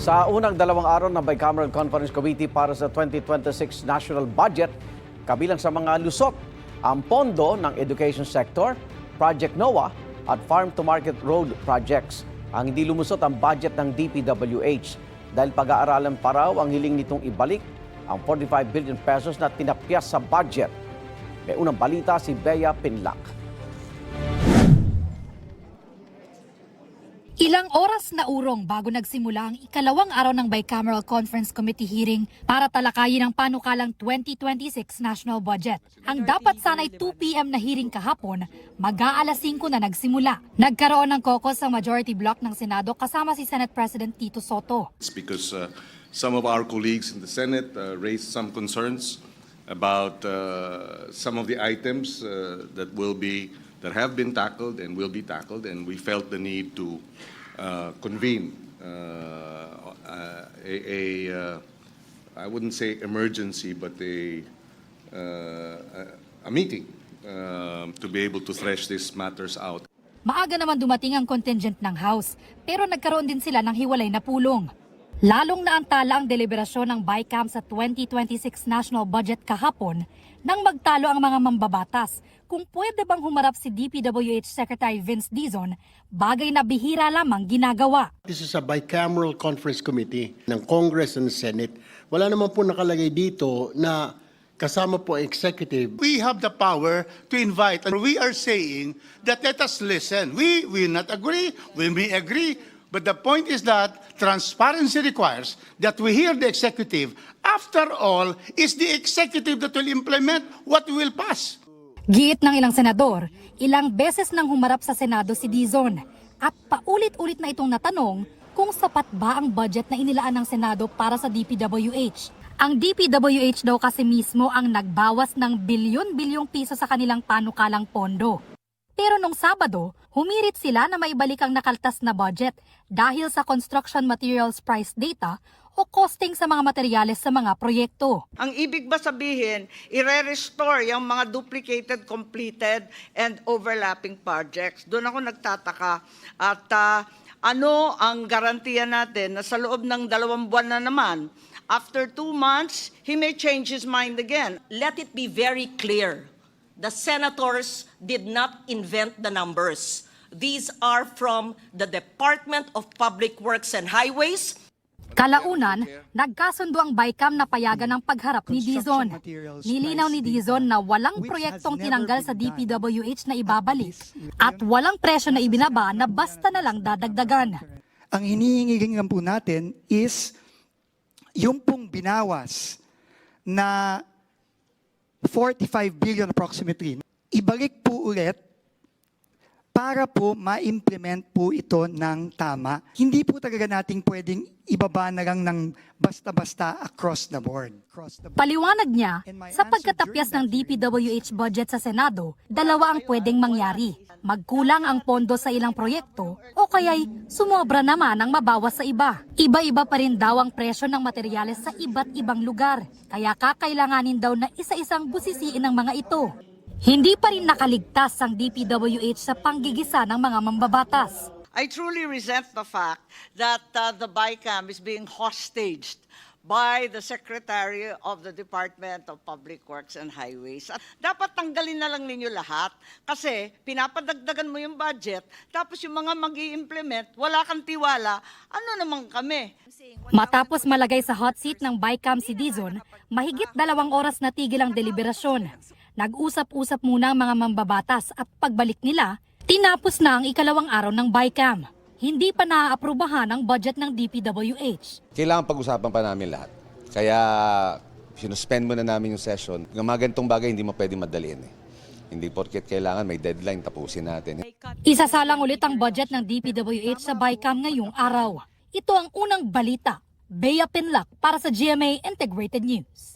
Sa unang dalawang araw ng Bicameral Conference Committee para sa 2026 National Budget, kabilang sa mga lusot ang pondo ng education sector, Project NOAA at Farm-to-Market Road projects. Ang hindi lumusot ang budget ng DPWH dahil pag-aaralan pa raw ang hiling nitong ibalik ang 45 billion pesos na tinapyas sa budget. May unang balita si Bea Pinlac. Ilang oras na urong bago nagsimula ang ikalawang araw ng Bicameral Conference Committee hearing para talakayin ang panukalang 2026 National Budget. Ang dapat sana'y 2 p.m. na hearing kahapon, mag-aalas 5 na nagsimula. Nagkaroon ng caucus ang majority block ng Senado kasama si Senate President Tito Soto. It's because some of our colleagues in the Senate raised some concerns about some of the items that have been tackled and will be tackled, and we felt the need to convene I wouldn't say emergency, but a meeting to be able to thresh these matters out. Maaga naman dumating ang contingent ng House, pero nagkaroon din sila ng hiwalay na pulong. Lalong naantala ang deliberasyon ng BICAM sa 2026 National Budget kahapon nang magtalo ang mga mambabatas kung pwede bang humarap si DPWH Secretary Vince Dizon, bagay na bihira lamang ginagawa. This is a bicameral conference committee ng Congress and Senate. Wala naman po nakalagay dito na kasama po executive. We have the power to invite, and we are saying that let us listen. We will not agree, we may agree, but the point is that transparency requires that we hear the executive. After all, it's the executive that will implement what we will pass. Giit ng ilang senador, ilang beses nang humarap sa Senado si Dizon at paulit-ulit na itong natanong kung sapat ba ang budget na inilaan ng Senado para sa DPWH. Ang DPWH daw kasi mismo ang nagbawas ng bilyon-bilyong piso sa kanilang panukalang pondo. Pero nung Sabado, humirit sila na maibalik ang nakaltas na budget dahil sa construction materials price data o costing sa mga materyales sa mga proyekto. Ang ibig ba sabihin, i-restore yung mga duplicated, completed, and overlapping projects? Doon ako nagtataka. At ano ang garantiya natin na sa loob ng 2 buwan na naman, after 2 months, he may change his mind again. Let it be very clear. The senators did not invent the numbers. These are from the Department of Public Works and Highways. Kalaunan, nagkasundo ang BICAM na payagan ng pagharap ni Dizon. Nilinaw ni Dizon na walang proyektong tinanggal sa DPWH na ibabalik at walang presyo na ibinaba na basta na lang dadagdagan. Ang hinihingi po natin is yung pong binawas na 45 billion approximately, ibalik po ulit para po ma-implement po ito ng tama. Hindi po talaga nating pwedeng ibaba na lang ng basta-basta across the board. Paliwanag niya, sa pagkatapyas ng DPWH budget sa Senado, dalawa ang pwedeng mangyari. Magkulang ang pondo sa ilang proyekto o kaya'y sumobra naman ang mabawas sa iba. Iba-iba pa rin daw ang presyo ng materyales sa iba't ibang lugar. Kaya kakailanganin daw na isa-isang busisiin ng mga ito. Hindi pa rin nakaligtas ang DPWH sa panggigisa ng mga mambabatas. I truly resent the fact that the BICAM is being hostaged by the Secretary of the Department of Public Works and Highways. At dapat tanggalin na lang ninyo lahat kasi pinapadagdagan mo yung budget tapos yung mga mag-i-implement, wala kang tiwala, ano naman kami? Matapos malagay sa hot seat ng BICAM si Dizon, mahigit 2 oras na tigil ang deliberasyon. Nag-usap-usap muna ang mga mambabatas at pagbalik nila, tinapos na ang ikalawang araw ng BICAM. Hindi pa naaaprubahan ang budget ng DPWH. Kailangan pag-usapan pa namin lahat. Kaya sinuspend muna namin yung session. Yung mga ganitong bagay hindi mo pwedeng madaliin. Hindi porket kailangan may deadline, tapusin natin. Isasalang ulit ang budget ng DPWH sa BICAM ngayong araw. Ito ang unang balita. Bea Pinlac para sa GMA Integrated News.